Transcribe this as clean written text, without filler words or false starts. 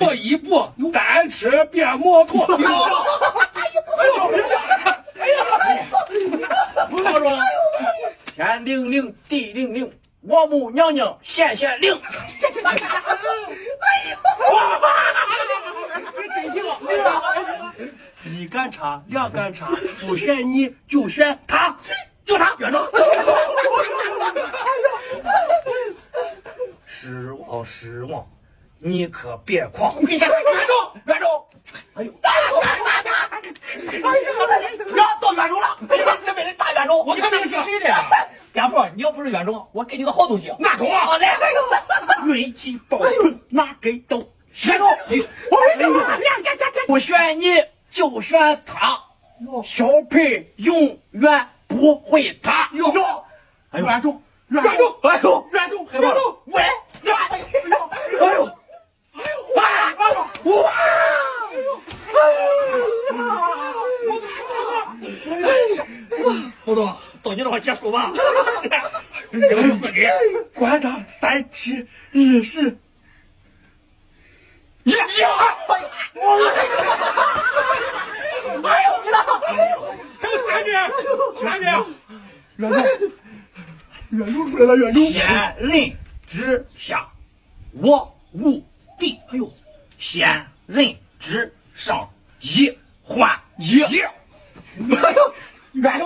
过一步，单吃变魔术。哎呀！不好说。天灵灵，地灵灵，王母娘娘显显灵。一杆叉，两杆叉，不选你就选他，就他。院长，失望失望，你可别狂。院长，哎呦，要到院长了，这边的大院长，我看那个是谁的呀？蝙蝠，你要不是院长，我给你个好东西。拿走啊！来，运气爆棚，拿给都选中。不选你就选他，小裴永远不会塌。哟，哎呦，院长，哎呦，院长，害怕了，喂，哎呦，哇！胡总，到你这块结束吧。管他3720。哎呦，还有3遍，院长出来了，院长。仙人之下，我无敌。哎呦，仙人之上，一换一。哎呦，院长。